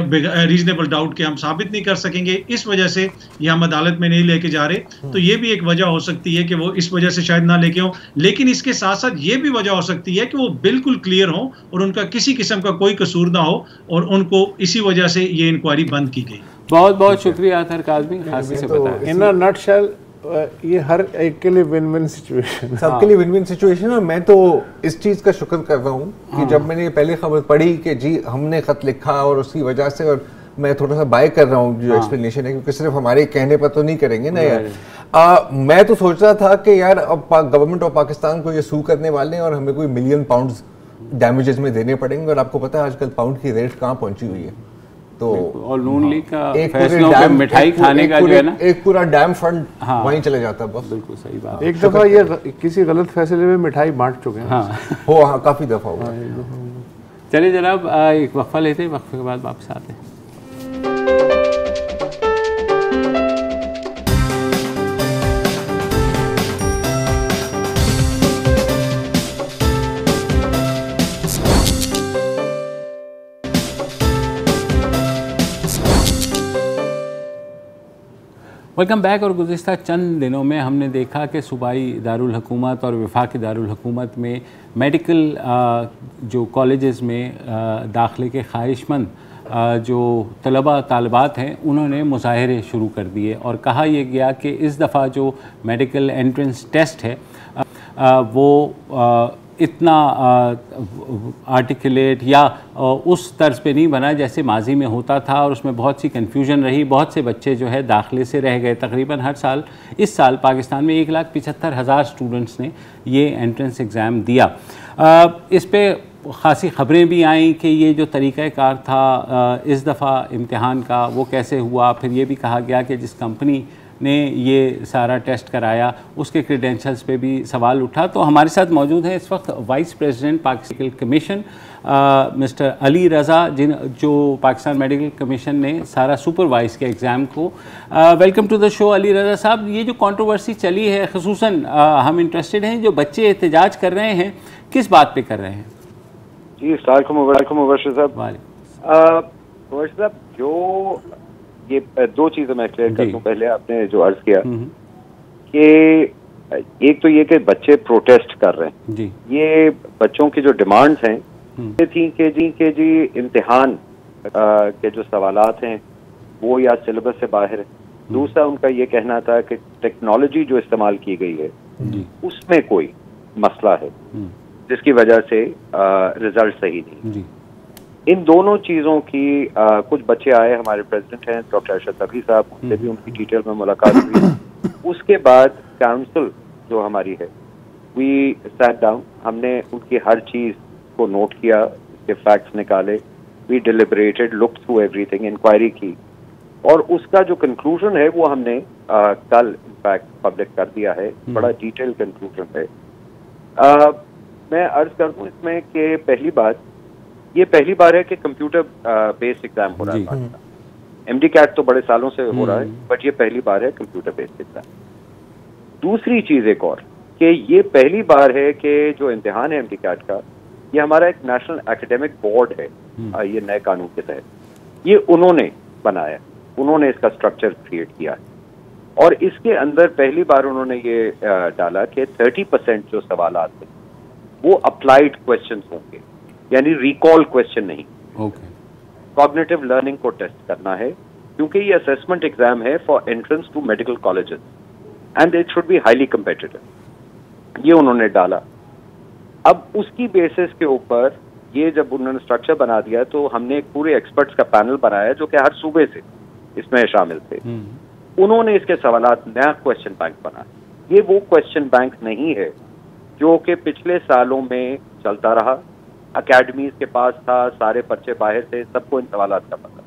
रीजनेबल डाउट के हम साबित नहीं कर सकेंगे। इस वजह से ये हम अदालत में नहीं लेके जा रहे। तो ये भी एक वजह हो सकती है कि वो इस वजह से शायद ना लेके हों, लेकिन इसके साथ साथ ये भी वजह हो सकती है कि वो बिल्कुल क्लियर हो और उनका किसी किस्म का कोई कसूर ना हो और उनको इसी वजह से ये इंक्वायरी बंद की गई। बहुत बहुत शुक्रिया अतर काज़मी, खासी से बताया। इन अ नटशेल ये हर एक के लिए विन विन सिचुएशन, सबके लिए विन विन सिचुएशन। और मैं तो इस चीज़ का शुक्र कर रहा हूँ कि जब मैंने पहले खबर पढ़ी कि जी हमने ख़त लिखा और उसकी वजह से, और मैं थोड़ा सा बाय कर रहा हूँ जो एक्सप्लेनेशन है, क्योंकि सिर्फ हमारे कहने पर तो नहीं करेंगे ना यार। मैं तो सोच रहा था कि यार अब गवर्नमेंट ऑफ पाकिस्तान को ये सू करने वाले हैं और हमें कोई मिलियन पाउंड्स डैमेजेस में देने पड़ेंगे, और आपको पता है आजकल पाउंड की रेट कहाँ पहुंची हुई है। तो और नून लीग का फैसलों पे मिठाई खाने का जो है ना, एक पूरा डैम फंड वहीं चले जाता है। बस बिल्कुल सही बात। एक दफा ये किसी गलत फैसले में मिठाई बांट चुके हैं। हाँ काफी दफा हुआ। चलिए जनाब, एक वक्फा लेते हैं, वक्फे के बाद वापस आते हैं। Welcome back. और गुज़िश्ता चंद दिनों में हमने देखा कि सूबाई दारुल हुकूमत और वफाकी दारुल हुकूमत में मेडिकल जो कॉलेजेस में दाखिले के ख्वाहिशमंद जो तलबा तालिबात हैं उन्होंने मुजाहरे शुरू कर दिए और कहा यह गया कि इस दफ़ा जो मेडिकल एंट्रेंस टेस्ट है वो इतना आर्टिकुलेट या उस तर्ज पे नहीं बना जैसे माजी में होता था, और उसमें बहुत सी कन्फ्यूजन रही। बहुत से बच्चे जो है दाखिले से रह गए। तकरीबन हर साल, इस साल पाकिस्तान में 1,75,000 स्टूडेंट्स ने ये एंट्रेंस एग्ज़ाम दिया। इस पे ख़ासी ख़बरें भी आईं कि ये जो तरीक़ाकार था इस दफ़ा इम्तिहान का वो कैसे हुआ। फिर ये भी कहा गया कि जिस कंपनी ने ये सारा टेस्ट कराया उसके क्रेडेंशियल्स पे भी सवाल उठा। तो हमारे साथ मौजूद हैं इस वक्त vice president Pakistan commission mister Ali Raza, जो पाकिस्तान मेडिकल कमीशन ने सारा सुपरवाइज़ किया एग्ज़ाम को। Welcome to the show Ali Raza साहब। ये जो कंट्रोवर्सी चली है, ख़ुसूसन हम इंटरेस्टेड हैं जो बच्चे एहतजाज कर रहे हैं, किस बात पे कर रहे हैं? जी मुबशर साहब, जो ये दो चीजें मैं क्लियर कर दूं। पहले आपने जो अर्ज किया कि एक तो ये कि बच्चे प्रोटेस्ट कर रहे हैं, ये बच्चों की जो डिमांड्स हैं ये थी कि जी इम्तिहान के जो सवालात हैं वो या सिलेबस से बाहर है। दूसरा उनका ये कहना था कि टेक्नोलॉजी जो इस्तेमाल की गई है उसमें कोई मसला है जिसकी वजह से रिजल्ट सही नहीं। इन दोनों चीज़ों की कुछ बच्चे आए, हमारे प्रेसिडेंट हैं डॉक्टर अरशद तकी साहब, उनसे भी उनकी डिटेल में मुलाकात हुई। उसके बाद काउंसिल जो हमारी है, वी सैट डाउन, हमने उनकी हर चीज़ को नोट किया, उसके फैक्ट्स निकाले, we deliberated, look through everything, inquiry की, और उसका जो कंक्लूजन है वो हमने कल इनफैक्ट पब्लिक कर दिया है। बड़ा डिटेल कंक्लूजन है। मैं अर्ज कर दूं इसमें कि ये पहली बार है कि कंप्यूटर बेस्ड एग्जाम हो रहा है। MD-CAT तो बड़े सालों से हो रहा है, बट ये पहली बार है कंप्यूटर बेस्ड एग्जाम। दूसरी चीज एक और कि ये पहली बार है कि जो इम्तिहान है MD-CAT का, ये हमारा एक नेशनल एकेडमिक बोर्ड है, ये नए कानून के तहत, ये उन्होंने बनाया, उन्होंने इसका स्ट्रक्चर क्रिएट किया है, और इसके अंदर पहली बार उन्होंने ये डाला कि 30% जो सवाल थे वो अप्लाइड क्वेश्चन होंगे, यानी रिकॉल क्वेश्चन नहीं। कॉग्निटिव लर्निंग को टेस्ट करना है, क्योंकि ये असेसमेंट एग्जाम है for entrance to medical colleges and it should be highly competitive. ये उन्होंने डाला। अब उसकी बेसिस के ऊपर ये जब उन्होंने स्ट्रक्चर बना दिया, तो हमने एक पूरे एक्सपर्ट्स का पैनल बनाया जो कि हर सूबे से इसमें शामिल थे। उन्होंने इसके सवालात नया क्वेश्चन बैंक बनाया। ये वो क्वेश्चन बैंक नहीं है जो कि पिछले सालों में चलता रहा, अकेडमीज के पास था, सारे पर्चे बाहर थे, सबको इन सवालात का पता।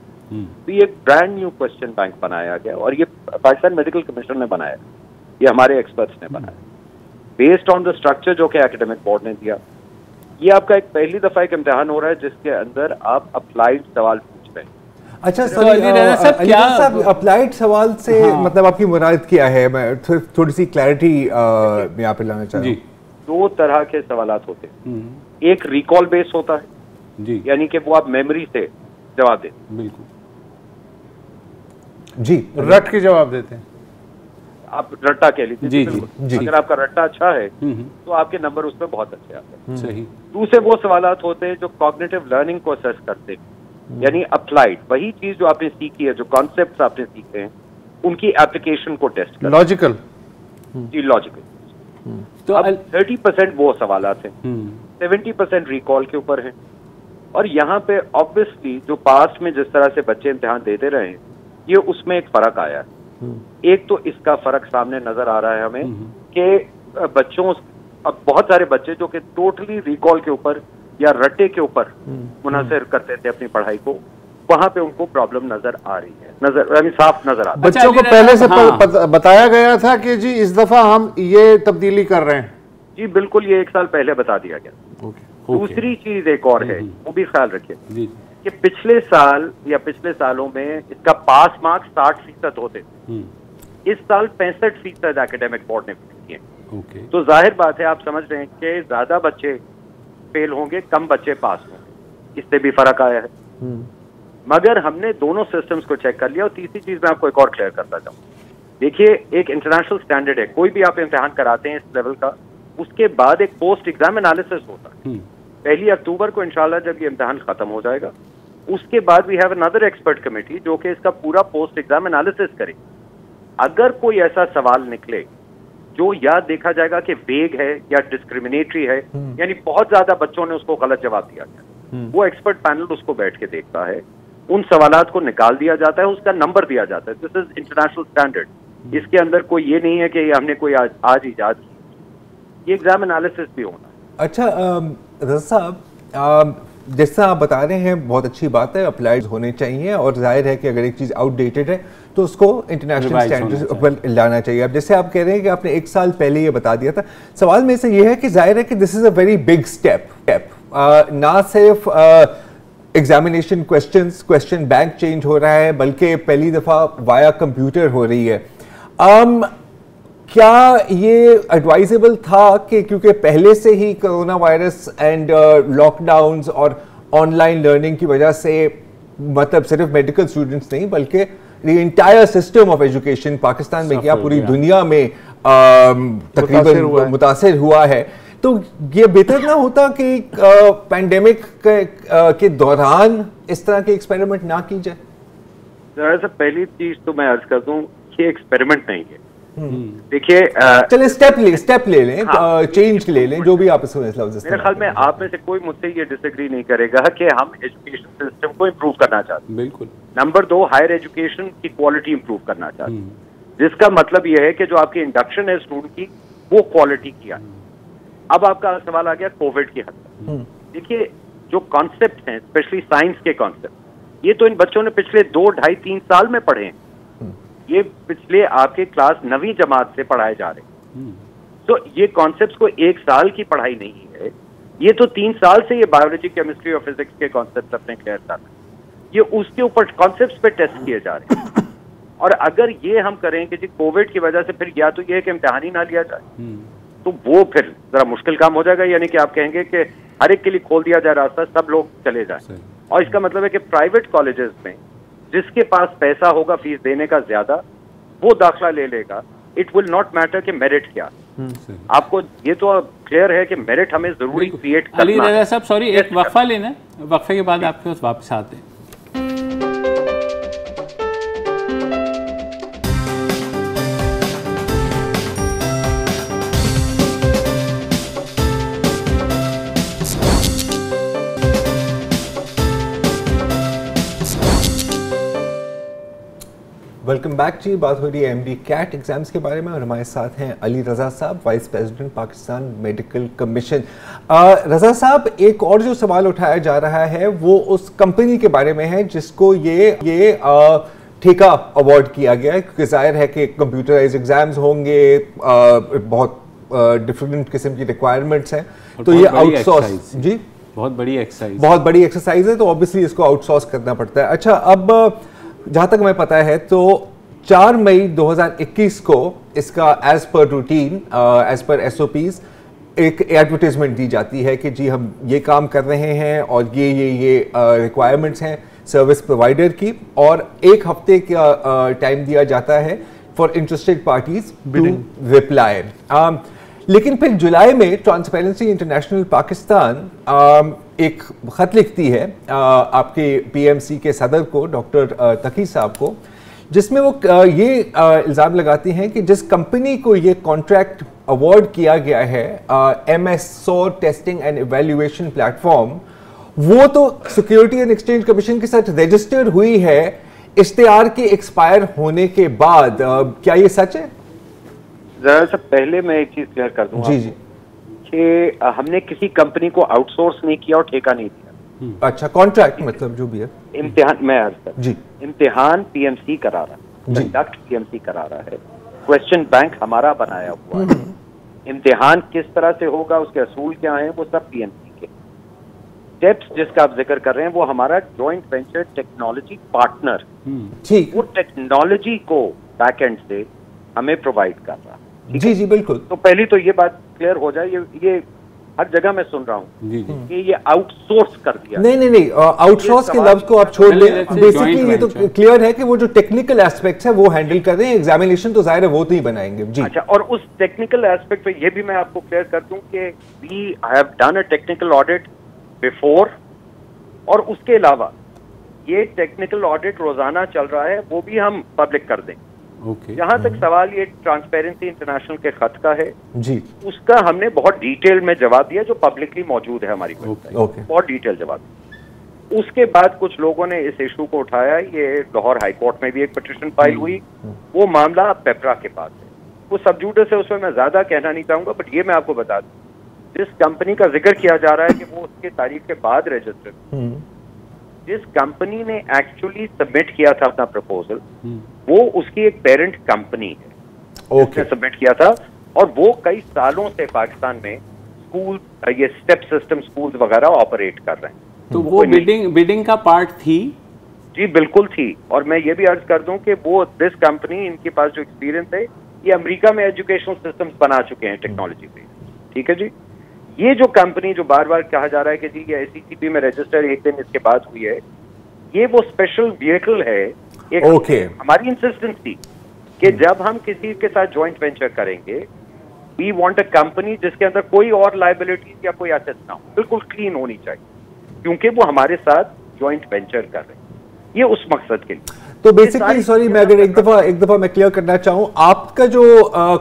तो ये एक ब्रांड न्यू क्वेश्चन बैंक बनाया गया, और ये पाकिस्तान मेडिकल कमीशन ने बनाया, ये हमारे एक्सपर्ट्स ने बनाया बेस्ड ऑन द स्ट्रक्चर जो कि एकेडमिक बोर्ड ने दिया। ये आपका एक पहली दफा एक इम्तिहान हो रहा है जिसके अंदर आप अप्लाइड सवाल पूछ रहे हैं। अच्छा सर, अप्लाइड सवाल से मतलब आपकी मुराद क्या है? मैं थोड़ी सी क्लैरिटी यहाँ पे लाना चाह रहा हूँ। दो तरह के सवालात होते हैं, एक रिकॉल बेस होता है जी, यानी कि वो आप मेमोरी से जवाब देते। बिल्कुल जी, रट के जवाब देते हैं, आप रट्टा कह लीजिए जी, जी। अगर आपका रट्टा अच्छा है तो आपके नंबर उसमें बहुत अच्छे आते हैं। सही। दूसरे वो सवालात होते हैं जो कॉग्निटिव लर्निंग को असेस करते हैं, यानी अप्लाइड, वही चीज जो आपने सीखी है, जो कॉन्सेप्ट्स आपने सीखे हैं, उनकी एप्लीकेशन को टेस्ट करते हैं। लॉजिकल जी, लॉजिकल। तो अब 30% वो सवालात हैं, 70% रिकॉल के ऊपर है। और यहाँ पे ऑब्वियसली जो पास्ट में जिस तरह से बच्चे इम्तिहान देते रहे हैं, ये उसमें एक फर्क आया है। एक तो इसका फर्क सामने नजर आ रहा है हमें कि बच्चों, अब बहुत सारे बच्चे जो कि टोटली रिकॉल के ऊपर या रट्टे के ऊपर मुनहसर करते थे अपनी पढ़ाई को, वहां पे उनको प्रॉब्लम नजर आ रही है, यानी साफ नजर आता है। बच्चों को पहले से बताया गया था कि जी इस दफा हम ये तब्दीली कर रहे हैं। जी बिल्कुल, ये 1 साल पहले बता दिया गया। दूसरी चीज एक और है, वो भी ख्याल रखिए कि पिछले साल या पिछले सालों में इसका पास मार्क्स 60% होते थे, इस साल 65% एकेडमिक बोर्ड ने फिक्स किए। तो जाहिर बात है, आप समझ रहे हैं कि ज्यादा बच्चे फेल होंगे, कम बच्चे पास होंगे, इससे भी फर्क आया है। मगर हमने दोनों सिस्टम्स को चेक कर लिया। और तीसरी चीज मैं आपको एक और क्लियर करता जाऊँ, देखिए एक इंटरनेशनल स्टैंडर्ड है, कोई भी आप इम्तिहान कराते हैं इस लेवल का, उसके बाद एक पोस्ट एग्जाम एनालिसिस होता है। 1 अक्टूबर को इंशाल्लाह जब ये इम्तिहान खत्म हो जाएगा, उसके बाद we have another expert committee जो कि इसका पूरा पोस्ट एग्जाम एनालिसिस करेगी। अगर कोई ऐसा सवाल निकले जो या देखा जाएगा कि वेग है या डिस्क्रिमिनेटरी है, यानी बहुत ज्यादा बच्चों ने उसको गलत जवाब दिया गया, वो एक्सपर्ट पैनल उसको बैठ के देखता है, उन सवालात को निकाल दिया जाता है, उसका नंबर दिया जाता है। This is international standard. इसके अंदर कोई ये नहीं है कि हमने कोई आज ईजाद की, ये एग्जाम एनालिसिस भी होना है। अच्छा रज़ा साहब, जैसा आप बता रहे हैं बहुत अच्छी बात है, अप्लाइड होने चाहिए, और जाहिर है कि अगर एक चीज़ आउटडेटेड है तो उसको इंटरनेशनल स्टैंडर्ड्स पर लाना चाहिए। अब जैसे आप कह रहे हैं कि आपने 1 साल पहले ये बता दिया था, सवाल में से ये है कि जाहिर है कि this is a very big step, ना सिर्फ एग्जामिनेशन क्वेश्चन बैंक चेंज हो रहा है, बल्कि पहली दफ़ा वाया कंप्यूटर हो रही है। क्या ये एडवाइजेबल था कि क्योंकि पहले से ही कोरोना वायरस एंड लॉकडाउन्स और ऑनलाइन लर्निंग की वजह से, मतलब सिर्फ मेडिकल स्टूडेंट्स नहीं बल्कि the entire system of education Pakistan में क्या पूरी दुनिया में तकरीबन मुतासिर हुआ है, तो ये बेहतर ना होता कि पैंडेमिक के दौरान इस तरह के एक्सपेरिमेंट ना की जाए? जरा सा पहली चीज तो मैं अर्ज कर दूं, ये एक्सपेरिमेंट नहीं है। देखिए चलिए स्टेप ले लें, चेंज ले लें, जो भी आप इसको मेरे ख्याल में आप में से कोई मुझसे ये डिसएग्री नहीं करेगा कि हम एजुकेशन सिस्टम को इम्प्रूव करना चाहते हैं। बिल्कुल। नंबर 2, हायर एजुकेशन की क्वालिटी इम्प्रूव करना चाहते हैं, जिसका मतलब ये है कि जो आपकी इंडक्शन है स्टूडेंट की वो क्वालिटी किया। अब आपका सवाल आ गया कोविड की हद तक। देखिए जो कॉन्सेप्ट हैं, स्पेशली साइंस के कॉन्सेप्ट, ये तो इन बच्चों ने पिछले 2, 2.5, 3 साल में पढ़े हैं। ये पिछले आपके क्लास 9वीं जमात से पढ़ाए जा रहे हैं। तो ये कॉन्सेप्ट्स को 1 साल की पढ़ाई नहीं है, ये तो 3 साल से ये बायोलॉजी, केमिस्ट्री और फिजिक्स के कॉन्सेप्ट अपने क्लियर कर रहे हैं। ये उसके ऊपर कॉन्सेप्ट्स पे टेस्ट किए जा रहे हैं। और अगर ये हम करें कि जी कोविड की वजह से फिर या तो ये है कि इम्तिहान ही ना लिया जाए, तो वो फिर जरा मुश्किल काम हो जाएगा। यानी कि आप कहेंगे कि हर एक के लिए खोल दिया जाए रास्ता, सब लोग चले जाए। और इसका मतलब है कि प्राइवेट कॉलेजेस में जिसके पास पैसा होगा फीस देने का ज्यादा, वो दाखिला ले लेगा। इट विल नॉट मैटर कि मेरिट क्या। आपको ये तो क्लियर है कि मेरिट हमें जरूरी क्रिएट करना है। अली रजा साहब सॉरी, एक वक्फा लेना, वक्फे के बाद आपके पास वापस आते हैं। वेलकम बैक जी। बात हो रही है एमडी कैट एग्जाम्स के बारे में और हमारे साथ हैं अली रजा साहब, vice president Pakistan medical commission. Raza साहब, एक और जो सवाल उठाया जा रहा है वो उस कंपनी के बारे में है जिसको ये ठेका अवार्ड किया गया है, क्योंकि जाहिर है कि कंप्यूटराइज एग्जाम्स होंगे, बहुत डिफरेंट किस्म की रिक्वायरमेंट्स हैं, तो ये आउटसोर्स जी बहुत बड़ी एक्सरसाइज है, तो ऑब्वियसली इसको आउटसोर्स करना पड़ता है। अच्छा, अब जहाँ तक हमें पता है तो 4 मई 2021 को इसका as per routine, as per SOPs एक एडवर्टाइजमेंट दी जाती है कि जी हम ये काम कर रहे हैं और ये रिक्वायरमेंट्स हैं सर्विस प्रोवाइडर की, और 1 हफ्ते का टाइम दिया जाता है for interested parties to reply. लेकिन फिर जुलाई में ट्रांसपेरेंसी इंटरनेशनल पाकिस्तान एक ख़त लिखती है आपके PMC के सदर को, डॉक्टर तकी साहब को, जिसमें वो ये इल्ज़ाम लगाती हैं कि जिस कंपनी को ये कॉन्ट्रैक्ट अवार्ड किया गया है MS SOAR testing and evaluation platform, वो तो सिक्योरिटी एंड एक्सचेंज कमीशन के साथ रजिस्टर्ड हुई है इश्तिहार के एक्सपायर होने के बाद। क्या ये सच है? जरा सा पहले मैं एक चीज क्लियर कर दूंगा जी कि हमने किसी कंपनी को आउटसोर्स नहीं किया और ठेका नहीं दिया। अच्छा, कॉन्ट्रैक्ट मतलब जो भी है। इम्तिहान मैं अर्ज कर जी, इम्तिहान PMC करा रहा है, कंडक्ट PMC करा रहा है, क्वेश्चन बैंक हमारा बनाया हुआ है। इम्तिहान किस तरह से होगा, उसके असूल क्या हैं, वो सब PMC के। स्टेप्स जिसका आप जिक्र कर रहे हैं वो हमारा जॉइंट वेंचर टेक्नोलॉजी पार्टनर, ठीक, वो टेक्नोलॉजी को बैक एंड से हमें प्रोवाइड कर रहा है। जी बिल्कुल। तो पहली तो ये बात क्लियर हो जाए, ये हर जगह मैं सुन रहा हूँ कि ये आउटसोर्स कर दिया। नहीं, आउटसोर्स के लफ्ज को आप छोड़ दें। बेसिकली ये तो क्लियर है कि वो जो टेक्निकल एस्पेक्ट्स है वो हैंडल कर रहे हैं, एग्जामिनेशन तो जाहिर है वो तो ही बनाएंगे जी। अच्छा, और उस टेक्निकल एस्पेक्ट पे ये भी मैं आपको क्लियर कर दूं कि we have done a technical audit before, और उसके अलावा ये टेक्निकल ऑडिट रोजाना चल रहा है, वो भी हम पब्लिक कर देंगे। जहां तक सवाल ये ट्रांसपेरेंसी इंटरनेशनल के खत का है जी, उसका हमने बहुत डिटेल में जवाब दिया, जो पब्लिकली मौजूद है हमारी वेबसाइट, बहुत डिटेल जवाब। उसके बाद कुछ लोगों ने इस इशू को उठाया, ये लाहौर हाई कोर्ट में भी एक पिटीशन फाइल हुई, वो मामला पेपरा के पास है, वो सब जुडिस है, उसमें मैं ज्यादा कहना नहीं चाहूंगा, बट ये मैं आपको बता दूं, जिस कंपनी का जिक्र किया जा रहा है कि वो उसके तारीख के बाद रजिस्टर्ड, जिस कंपनी ने एक्चुअली सबमिट किया था अपना प्रपोजल, वो उसकी एक पेरेंट कंपनी है, उसने सबमिट किया था, और वो कई सालों से पाकिस्तान में स्कूल, ये स्टेप सिस्टम स्कूल्स वगैरह ऑपरेट कर रहे हैं। तो वो बिडिंग का पार्ट थी? जी बिल्कुल थी, और मैं ये भी अर्ज कर दूं कि वो दिस कंपनी, इनके पास जो एक्सपीरियंस है, ये अमेरिका में एजुकेशनल सिस्टम्स बना चुके हैं टेक्नोलॉजी पे, ठीक है जी। ये जो कंपनी जो बार बार कहा जा रहा है कि जी ये SECP में रजिस्टर एक दिन इसके बाद हुई है, ये वो स्पेशल व्हीकल है। एक हमारी इंसिस्टेंस थी कि जब हम किसी के साथ जॉइंट वेंचर करेंगे वी वांट अ कंपनी जिसके अंदर कोई और लायबिलिटीज या कोई एसेट्स ना हो, बिल्कुल क्लीन होनी चाहिए, क्योंकि वो हमारे साथ जॉइंट वेंचर कर रहे हैं, ये उस मकसद के लिए। तो बेसिकली सॉरी, मैं अगर एक दफा मैं क्लियर करना चाहूं, आपका जो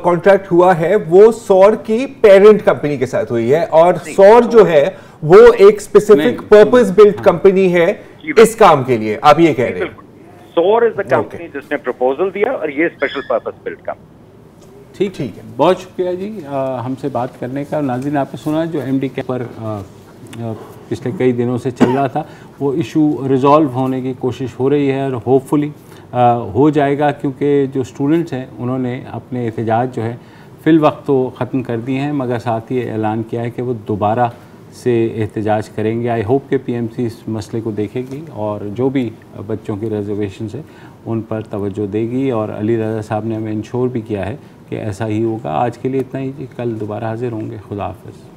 कॉन्ट्रैक्ट हुआ है वो सौर की पेरेंट कंपनी के साथ हुई है, और सौर जो है वो एक स्पेसिफिक पर्पस बिल्ट कंपनी है इस काम के लिए, आप ये कह रहे हैं? सौर इज द कंपनी जिसने प्रपोजल दिया और ये स्पेशल पर्पस बिल्ट कंपनी। ठीक है, बहुत शुक्रिया जी हमसे बात करने का। नाज़रीन, आपने सुना जो एमडी के पर पिछले कई दिनों से चल रहा था, वो इशू रिजॉल्व होने की कोशिश हो रही है और होपफुली हो जाएगा, क्योंकि जो स्टूडेंट्स हैं उन्होंने अपने एहतजाज जो है फ़िल वक्त तो ख़त्म कर दिए हैं, मगर साथ ही ऐलान किया है कि वो दोबारा से एहतजाज करेंगे। आई होप कि पीएमसी इस मसले को देखेगी और जो भी बच्चों की रिजर्वेशंस है उन पर तवज्जो देगी, और अली रज़ा साहब ने हमें इंश्योर भी किया है कि ऐसा ही होगा। आज के लिए इतना ही जी, कल दोबारा हाजिर होंगे। खुदा हाफ़िज़।